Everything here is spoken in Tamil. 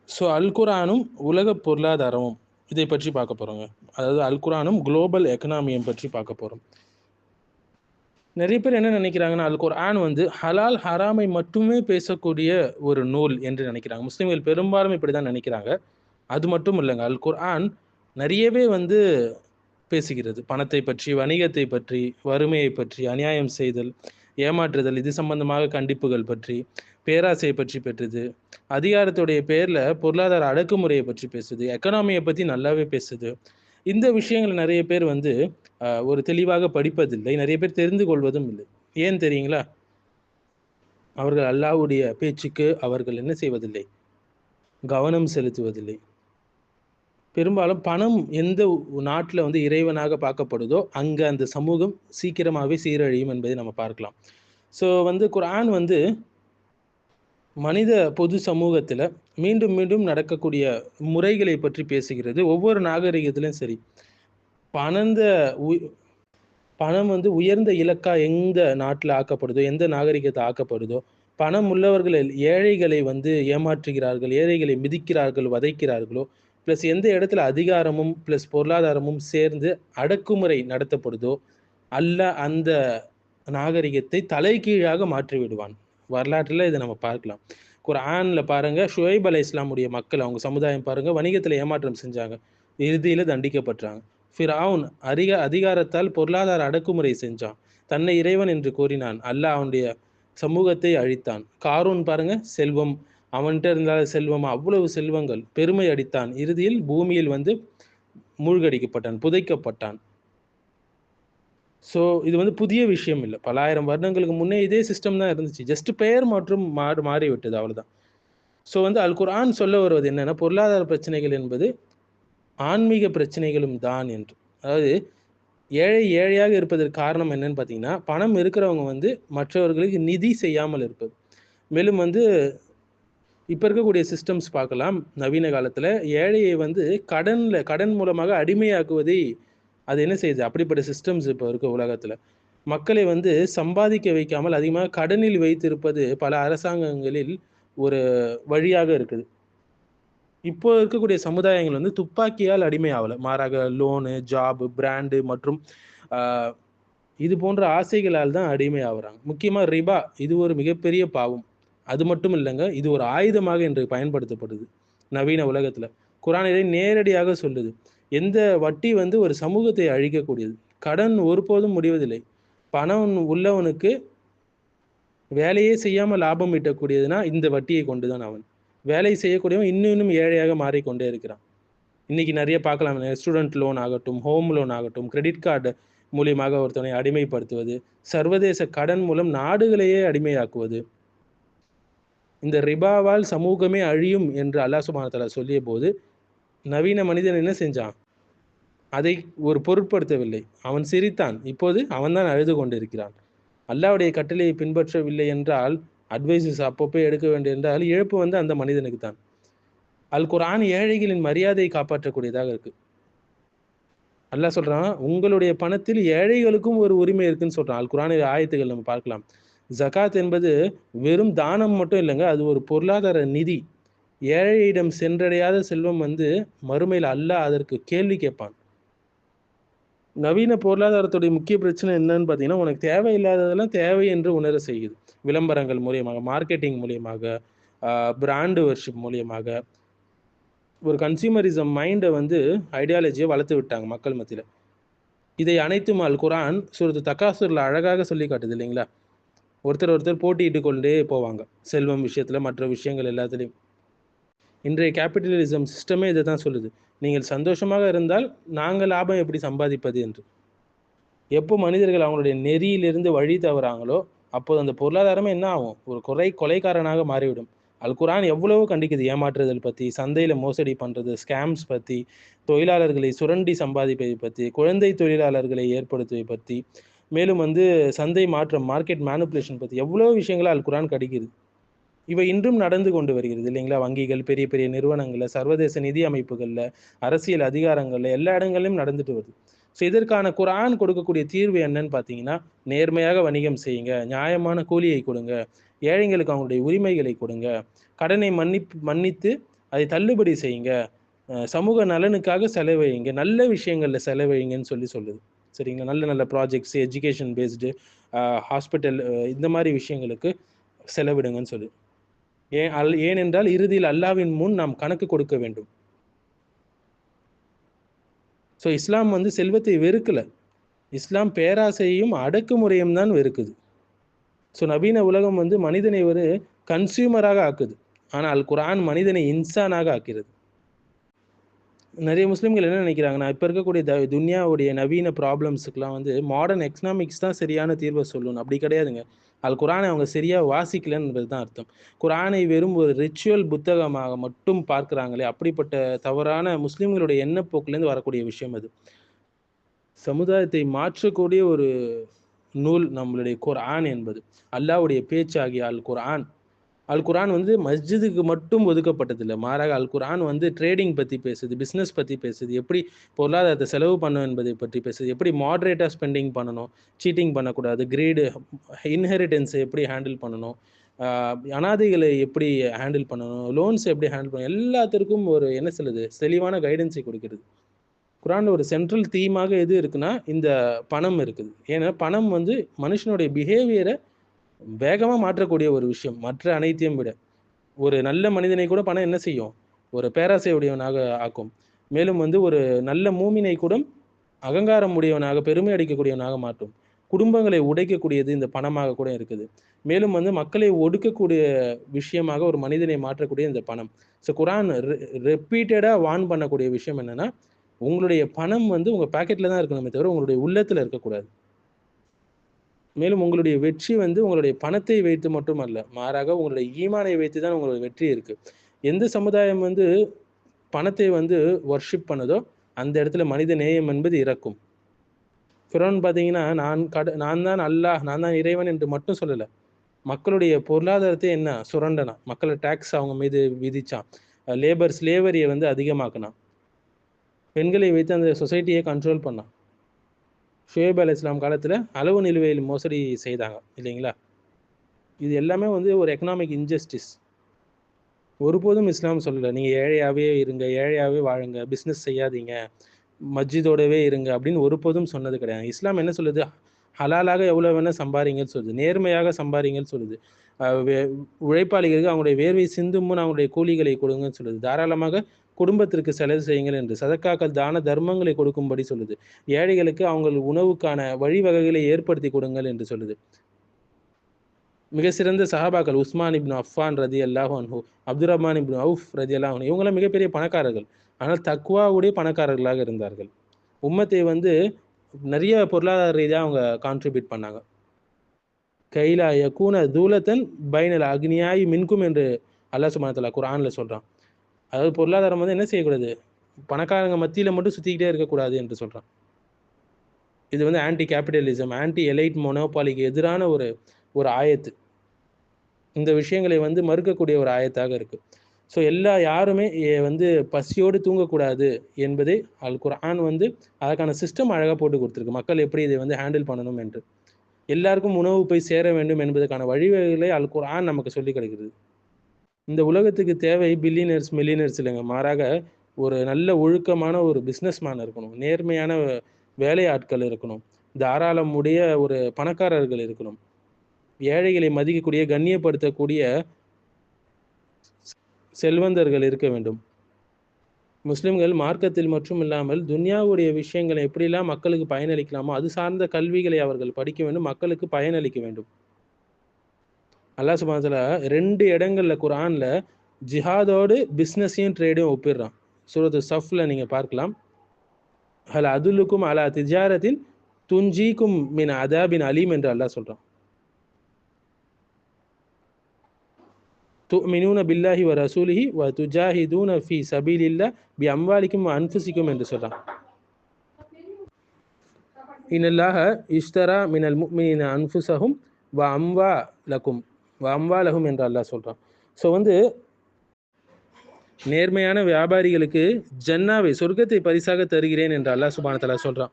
ஸோ அல் குர்ஆனும் உலக பொருளாதாரமும் இதை பற்றி பார்க்க போகிறோங்க. அதாவது அல் குர்ஆனும் குளோபல் எக்கனாமியும் பற்றி பார்க்க போகிறோம். நிறைய பேர் என்ன நினைக்கிறாங்கன்னா, அல் குர்ஆன் வந்து ஹலால் ஹராமை மட்டுமே பேசக்கூடிய ஒரு நூல் என்று நினைக்கிறாங்க. முஸ்லிம்கள் பெரும்பாலும் இப்படி தான் நினைக்கிறாங்க. அது மட்டும் இல்லைங்க. அல் குர்ஆன் நிறையவே வந்து பேசுகிறது. பணத்தை பற்றி, வணிகத்தை பற்றி, வறுமையை பற்றி, அநியாயம் செய்தல், ஏமாற்றுதல், இது சம்பந்தமாக கண்டிப்புகள் பற்றி, பேராசையை பற்றி பெற்றுது. அதிகாரத்துடைய பேர்ல பொருளாதார அடக்குமுறையை பற்றி பேசுது. எக்கனாமியை பத்தி நல்லாவே பேசுது. இந்த விஷயங்கள் நிறைய பேர் வந்து ஒரு தெளிவாக படிப்பதில்லை. நிறைய பேர் தெரிந்து கொள்வதும் இல்லை. ஏன் தெரியுங்களா? அவர்கள் அல்லாஹ்வுடைய பேச்சுக்கு அவர்கள் என்ன செய்வதில்லை? கவனம் செலுத்துவதில்லை. பெரும்பாலும் பணம் எந்த நாட்டுல வந்து இறைவனாக பார்க்கப்படுதோ, அங்க அந்த சமூகம் சீக்கிரமாவே சீரழியும் என்பதை நம்ம பார்க்கலாம். ஸோ வந்து குர்ஆன் வந்து மனித பொது சமூகத்துல மீண்டும் மீண்டும் நடக்கக்கூடிய முறைகளை பற்றி பேசுகிறது. ஒவ்வொரு நாகரிகத்திலும் சரி, பணந்த உ பணம் வந்து உயர்ந்த இலக்கா எந்த நாட்டுல ஆக்கப்படுதோ, எந்த நாகரிகத்துல ஆக்கப்படுதோ, பணம் உள்ளவர்கள் ஏழைகளை வந்து ஏமாற்றுகிறார்கள், ஏழைகளை மிதிக்கிறார்கள், வதைக்கிறார்களோ, பிளஸ் எந்த இடத்துல அதிகாரமும் பிளஸ் பொருளாதாரமும் சேர்ந்து அடக்குமுறை நடத்தப்படுதோ, அல்லாஹ் அந்த நாகரிகத்தை தலைகீழாக மாற்றி விடுவான். வரலாற்றில இத நம்ம பார்க்கலாம். குர்ஆன்ல பாருங்க, ஷுவைப் அலைஹிஸ்ஸலாமுடைய மக்கள், அவங்க சமுதாயம் பாருங்க, வணிகத்துல ஏமாற்றம் செஞ்சாங்க. இறுதியில தண்டிக்கப்பட்டாங்க. ஃபிர்அவுன் அதிகாரத்தால் பொருளாதார அடக்குமுறை செஞ்சான். தன்னை இறைவன் என்று கூறினான். அல்லாஹ் அவனுடைய சமூகத்தை அழித்தான். காரூன் பாருங்க, செல்வம், அவன்ட்ட இருந்த செல்வம், அவ்வளவு செல்வங்கள், பெருமை அடித்தான். இறுதியில் பூமியில் வந்து மூழ்கடிக்கப்பட்டான், புதைக்கப்பட்டான். ஸோ இது வந்து புதிய விஷயம் இல்ல. பல ஆயிரம் வருடங்களுக்கு முன்னே இதே சிஸ்டம் தான் இருந்துச்சு. ஜஸ்ட் பெயர் மற்றும் மாறிவிட்டது, அவ்வளவுதான். ஸோ வந்து அல் குர்ஆன் சொல்ல வருவது என்னன்னா, பொருளாதார பிரச்சனைகள் என்பது ஆன்மீக பிரச்சனைகளும் தான் என்று. அதாவது ஏழை ஏழையாக இருப்பதற்கு காரணம் என்னன்னு பார்த்தீங்கன்னா, பணம் இருக்கிறவங்க வந்து மற்றவர்களுக்கு நிதி செய்யாமல் இருப்பது. மேலும் வந்து இப்ப இருக்கக்கூடிய சிஸ்டம்ஸ் பார்க்கலாம். நவீன காலத்துல ஏழையை வந்து கடன் மூலமாக அடிமையாக்குவதை அது என்ன செய்யுது? அப்படிப்பட்ட சிஸ்டம்ஸ் இப்ப இருக்க உலகத்துல. மக்களை வந்து சம்பாதிக்க வைக்காமல் அதிகமாக கடனில் வைத்திருப்பது பல அரசாங்கங்களில் ஒரு வழியாக இருக்குது. இப்போ இருக்கக்கூடிய சமுதாயங்கள் வந்து துப்பாக்கியால் அடிமை ஆவல. மாறாக லோனு, ஜாப், பிராண்டு மற்றும் ஆ இது போன்ற ஆசைகளால் தான் அடிமை ஆவுறாங்க. முக்கியமா ரிபா, இது ஒரு மிகப்பெரிய பாவம். அது மட்டும் இல்லங்க, இது ஒரு ஆயுதமாக இன்று பயன்படுத்தப்படுது நவீன உலகத்துல. குர்ஆன் இதை நேரடியாக சொல்லுது. எந்த வட்டி வந்து ஒரு சமூகத்தை அழிக்கக்கூடியது. கடன் ஒருபோதும் முடிவதில்லை. பணம் உள்ளவனுக்கு வேலையே செய்யாம லாபம் ஈட்டக்கூடியதுன்னா, இந்த வட்டியை கொண்டு தான் அவன். வேலை செய்யக்கூடியவன் இன்னும் இன்னும் ஏழையாக மாறிக்கொண்டே இருக்கிறான். இன்னைக்கு நிறைய பார்க்கலாம். ஸ்டூடண்ட் லோன் ஆகட்டும், ஹோம் லோன் ஆகட்டும், கிரெடிட் கார்டு மூலியமாக ஒருத்தனை அடிமைப்படுத்துவது, சர்வதேச கடன் மூலம் நாடுகளையே அடிமையாக்குவது. இந்த ரிபாவால் சமூகமே அழியும் என்று அல்லாஹ் சுப்ஹானஹு வ தஆலா சொல்லியபோது, நவீன மனிதன் என்ன செஞ்சான்? அதை ஒரு பொருட்படுத்தவில்லை. அவன் சிரித்தான். இப்போது அவன் தான் அழுது கொண்டிருக்கிறான். அல்லாஹ்வுடைய கட்டளையை பின்பற்றவில்லை என்றால், அட்வைஸஸ் அப்பப்போ எடுக்க வேண்டும் என்றால், இழப்பு வந்து அந்த மனிதனுக்கு தான். அல் குர்ஆன் ஏழைகளின் மரியாதையை காப்பாற்றக்கூடியதாக இருக்கு. அல்லாஹ் சொல்றான், உங்களுடைய பணத்தில் ஏழைகளுக்கும் ஒரு உரிமை இருக்குன்னு சொல்றான். அல் குர்ஆன் ஆயத்துகள் நம்ம பார்க்கலாம். ஜகாத் என்பது வெறும் தானம் மட்டும் இல்லங்க. அது ஒரு பொருளாதார நிதி. ஏழையிடம் சென்றடையாத செல்வம் வந்து மறுமையில அல்லாஹ் அதற்கு கேள்வி கேட்பான். நவீன பொருளாதாரத்துடைய முக்கிய பிரச்சனை என்னன்னு பார்த்தீங்கன்னா, உனக்கு தேவையில்லாததெல்லாம் தேவை என்று உணர செய்யுது. விளம்பரங்கள் மூலியமாக, மார்க்கெட்டிங் மூலியமாக, பிராண்ட் வொர்ஷிப் மூலியமாக, ஒரு கன்சியூமரிசம் மைண்ட வந்து ஐடியாலஜிய வளர்த்து விட்டாங்க மக்கள் மத்தியில. இதை அனைத்தும் அல் குர்ஆன் சூரத்து தகாசுர்ல அழகாக சொல்லி காட்டுது இல்லைங்களா? ஒருத்தர் போட்டியிட்டுக் கொண்டே போவாங்க. செல்வம் விஷயத்துல, மற்ற விஷயங்கள் எல்லாத்துலயும். இன்றைய கேபிட்டலிசம் சிஸ்டமே இத தான் சொல்லுது. நீங்கள் சந்தோஷமாக இருந்தால், நாங்க லாபம் எப்படி சம்பாதிப்பது என்று. எப்போ மனிதர்கள் அவங்களுடைய நெறியிலிருந்து வழி தவறாங்களோ, அப்போது அந்த பொருளாதாரமே என்ன ஆகும்? ஒரு கொலைகாரனாக மாறிவிடும். அல் குர்ஆன் எவ்வளவோ கண்டிக்குது. ஏமாற்றுதல் பத்தி, சந்தையில மோசடி பண்றது, ஸ்கேம்ஸ் பத்தி, தொழிலாளர்களை சுரண்டி சம்பாதிப்பதை பத்தி, குழந்தை தொழிலாளர்களை ஏற்படுத்துவதை பத்தி, மேலும் வந்து சந்தை மாற்றம், மார்க்கெட் மேனிபுலேஷன் பத்தி எவ்வளவோ விஷயங்கள அல் குர்ஆன் கண்டிக்குது. இவை இன்றும் நடந்து கொண்டு வருகிறது இல்லைங்களா? வங்கிகள், பெரிய பெரிய நிறுவனங்கள்ல, சர்வதேச நிதி அமைப்புகள்ல, அரசியல் அதிகாரங்கள்ல, எல்லா இடங்கள்லயும் நடந்துட்டு வருது. ஸோ இதற்கான குர்ஆன் கொடுக்கக்கூடிய தீர்வு என்னன்னு பார்த்தீங்கன்னா, நேர்மையாக வணிகம் செய்யுங்க, நியாயமான கூலியை கொடுங்க, ஏழைங்களுக்கு அவங்களுடைய உரிமைகளை கொடுங்க, கடனை மன்னித்து அதை தள்ளுபடி செய்யுங்க, சமூக நலனுக்காக செலவழிங்க, நல்ல விஷயங்கள்ல செலவழிங்கன்னு சொல்லுது. சரிங்களா? நல்ல நல்ல ப்ராஜெக்ட்ஸ், எஜுகேஷன் பேஸ்டு, ஹாஸ்பிட்டல், இந்த மாதிரி விஷயங்களுக்கு செலவிடுங்கன்னு சொல்லு. ஏனென்றால் இறுதியில் அல்லாவின் முன் நாம் கணக்கு கொடுக்க வேண்டும். ஸோ இஸ்லாம் வந்து செல்வத்தை வெறுக்கல, இஸ்லாம் பேராசையும் அடக்குமுறையும் தான் வெறுக்குது. ஸோ நவீன உலகம் வந்து மனிதனை ஒரு கன்சியூமராக ஆக்குது, ஆனால் அல் குர்ஆன் மனிதனை இன்சானாக ஆக்கிறது. நிறைய முஸ்லீம்கள் என்ன நினைக்கிறாங்கன்னா, இப்போ இருக்கக்கூடிய துன்யாவுடைய நவீன ப்ராப்ளம்ஸுக்கெலாம் வந்து மாடர்ன் எக்கனாமிக்ஸ் தான் சரியான தீர்வை சொல்லணும். அப்படி கிடையாதுங்க. அல் குர்ஆனை அவங்க சரியாக வாசிக்கலன்றது தான் அர்த்தம். குர்ஆனை வெறும் ஒரு ரிச்சுவல் புத்தகமாக மட்டும் பார்க்குறாங்களே, அப்படிப்பட்ட தவறான முஸ்லீம்களுடைய எண்ணப்போக்கிலேருந்து வரக்கூடிய விஷயம் அது. சமுதாயத்தை மாற்றக்கூடிய ஒரு நூல் நம்மளுடைய குர்ஆன் என்பது. அல்லாஹ்வுடைய பேச்சாகிய அல் குர்ஆன். அல் குர்ஆன் வந்து மஸ்ஜிதுக்கு மட்டும் ஒதுக்கப்பட்டதில்லை, மாறாக அல் குர்ஆன் வந்து ட்ரேடிங் பற்றி பேசுது, பிஸ்னஸ் பற்றி பேசுது, எப்படி பொருளாதாரத்தை செலவு பண்ணணும் என்பதை பற்றி பேசுது, எப்படி மாட்ரேட்டாக ஸ்பெண்டிங் பண்ணணும், சீட்டிங் பண்ணக்கூடாது, கிரீடு, இன்ஹெரிட்டன்ஸை எப்படி ஹேண்டில் பண்ணணும், அனாதைகளை எப்படி ஹேண்டில் பண்ணணும், லோன்ஸ் எப்படி ஹேண்டில் பண்ணணும், எல்லாத்திற்கும் ஒரு என்ன சொல்லுது, தெளிவான கைடன்ஸை கொடுக்கிறது. குர்ஆன்ல ஒரு சென்ட்ரல் தீமாக எது இருக்குன்னா இந்த பணம் இருக்குது. ஏன்னா பணம் வந்து மனுஷனுடைய பிஹேவியரை வேகமாக மாற்றக்கூடிய ஒரு விஷயம், மற்ற அனைத்தையும் விட. ஒரு நல்ல மனிதனை கூட பணம் என்ன செய்யும், ஒரு பேராசை உடையவனாக ஆக்கும். மேலும் வந்து ஒரு நல்ல மூமினை கூட அகங்காரம் உடையவனாக, பெருமை அடிக்கக்கூடியவனாக மாற்றும். குடும்பங்களை உடைக்கக்கூடியது இந்த பணமாக கூட இருக்குது. மேலும் வந்து மக்களை ஒடுக்கக்கூடிய விஷயமாக ஒரு மனிதனை மாற்றக்கூடிய இந்த பணம். ஸோ குர்ஆன் ரிப்பீட்டடாக வார்ன் பண்ணக்கூடிய விஷயம் என்னன்னா, உங்களுடைய பணம் வந்து உங்கள் பாக்கெட்டில் தான் இருக்கணுமே தவிர உங்களுடைய உள்ளத்தில் இருக்கக்கூடாது. மேலும் உங்களுடைய வெற்றி வந்து உங்களுடைய பணத்தை வைத்து மட்டும் அல்ல, மாறாக உங்களுடைய ஈமானை வைத்து தான் உங்களுடைய வெற்றி இருக்கு. எந்த சமுதாயம் வந்து பணத்தை வந்து வர்ஷிப் பண்ணுதோ அந்த இடத்துல மனித நேயம் என்பது இறக்கும். ஃபிரௌன் பார்த்தீங்கன்னா, நான் தான் அல்லாஹ், நான் தான் இறைவன் என்று மட்டும் சொல்லலை, மக்களுடைய பொருளாதாரத்தை என்ன சுரண்டனா, மக்களை டேக்ஸ் அவங்க மீது விதிச்சான், லேபர் ஸ்லேவரியை வந்து அதிகமாக்கினான், பெண்களை வைத்து அந்த சொசைட்டியை கண்ட்ரோல் பண்ணான். ஷுவைப் அலை இஸ்லாம் காலத்தில் அளவு நிலுவையில் மோசடி செய்தாங்க இல்லைங்களா? இது எல்லாமே வந்து ஒரு எக்கனாமிக் இன்ஜஸ்டிஸ். ஒருபோதும் இஸ்லாம் சொல்லலை நீங்கள் ஏழையாகவே இருங்க, ஏழையாகவே வாழுங்க, பிஸ்னஸ் செய்யாதீங்க, மஸ்ஜிதோடவே இருங்க அப்படின்னு ஒருபோதும் சொன்னது கிடையாது. இஸ்லாம் என்ன சொல்லுது, ஹலாலாக எவ்வளோ வேணால் சம்பாதிங்கன்னு சொல்லுது, நேர்மையாக சம்பாதிங்கன்னு சொல்லுது, உழைப்பாளிகளுக்கு அவங்களுடைய வேர்வை சிந்துமுன் அவங்களுடைய கூலிகளை கொடுங்கன்னு சொல்லுது, தாராளமாக குடும்பத்திற்கு செலவு செய்யுங்கள் என்று, சதக்காக்கள் தான தர்மங்களை கொடுக்கும்படி சொல்லுது, ஏழைகளுக்கு அவங்க உணவுக்கான வழிவகைகளை ஏற்படுத்தி கொடுங்கள் என்று சொல்லுது. மிக சிறந்த சஹாபாக்கள் உஸ்மான் இப்னு அஃபான் ரதி அல்லாஹு அன்ஹு, அப்துல் ரஹ்மான் இப்னு அவுஃப் ரதி அல்லாஹு அன்ஹு, இவங்களாம் மிகப்பெரிய பணக்காரர்கள், ஆனால் தக்வாவுடைய பணக்காரர்களாக இருந்தார்கள். உம்மத்தை வந்து நிறைய பொருளாதார ரீதியாக அவங்க கான்ட்ரிபியூட் பண்ணாங்க. கைலா யகூன தூலத்தன் பைனல் அக்னியாய் மின்கும் என்று அல்லாஹ் சுப்ஹானஹு வ தஆலா குர்ஆன்ல சொல்றான். அதாவது பொருளாதாரம் வந்து என்ன செய்யக்கூடாது, பணக்காரங்க மத்தியில் மட்டும் சுற்றிக்கிட்டே இருக்கக்கூடாது என்று சொல்கிறான். இது வந்து ஆன்டி கேபிட்டலிசம், ஆன்டி எலைட் மொனோபாலிக்கு எதிரான ஒரு ஆயத்து. இந்த விஷயங்களை வந்து மறுக்கக்கூடிய ஒரு ஆயத்தாக இருக்குது. ஸோ யாருமே வந்து பசியோடு தூங்கக்கூடாது என்பதை அல் குர்ஆன் வந்து அதற்கான சிஸ்டம் அழகாக போட்டு கொடுத்துருக்கு, மக்கள் எப்படி இதை வந்து ஹேண்டில் பண்ணணும் என்று. எல்லாருக்கும் உணவு போய் சேர வேண்டும் என்பதற்கான வழிவகைகளை அல் குர்ஆன் நமக்கு சொல்லி கிடைக்கிறது. இந்த உலகத்துக்கு தேவை பில்லியனர்ஸ் மில்லியனர்ஸ் இல்லைங்க, மாறாக ஒரு நல்ல ஒழுக்கமான ஒரு பிஸ்னஸ்மேன் இருக்கணும், நேர்மையான வேலையாட்கள் இருக்கணும், தாராளம் உடைய ஒரு பணக்காரர்கள் இருக்கணும், ஏழைகளை மதிக்கக்கூடிய கண்ணியப்படுத்தக்கூடிய செல்வந்தர்கள் இருக்க வேண்டும். முஸ்லிம்கள் மார்க்கத்தில் மட்டும் இல்லாமல் துன்யாவுடைய விஷயங்களை எப்படிலாம் மக்களுக்கு பயனளிக்கலாமோ அது சார்ந்த கல்விகளை அவர்கள் படிக்க வேண்டும், மக்களுக்கு பயனளிக்க வேண்டும். அல்லாஹ் சுப்ஹானஹு வ தஆலா 2 இடங்கள்ல குர்ஆன்ல ஜிஹாதோடு பிஸ்னஸையும் ட்ரேடையும் ஒப்பிடுறான். சூரத்து சஃப்ல நீங்கள் பார்க்கலாம். ஹல் அதுலுக்கும் அலா திஜாரத்தின் துன்ஜீக்கும் மின் அதாபின் அலீம் என்று அல்லாஹ் சொல்கிறான். துமினூன பில்லாஹி வ ரசூலிஹி வ துஜாஹிதூன ஃபி சபீலில்லாஹ் பி அம்வாலிக்கும் வ அன்ஃபுசிக்கும் என்று சொல்கிறான். இன்னல்லாஹ இஷ்தரா மினல் முஃமினீன அன்ஃபுஸஹும் வ அம்வாலஹும் என்று அல்லாஹ் சொல்கிறான். ஸோ வந்து நேர்மையான வியாபாரிகளுக்கு ஜன்னாவை சொர்க்கத்தை பரிசாக தருகிறேன் என்று அல்லாஹ் சுப்ஹானஹு வ தஆலா சொல்கிறான்.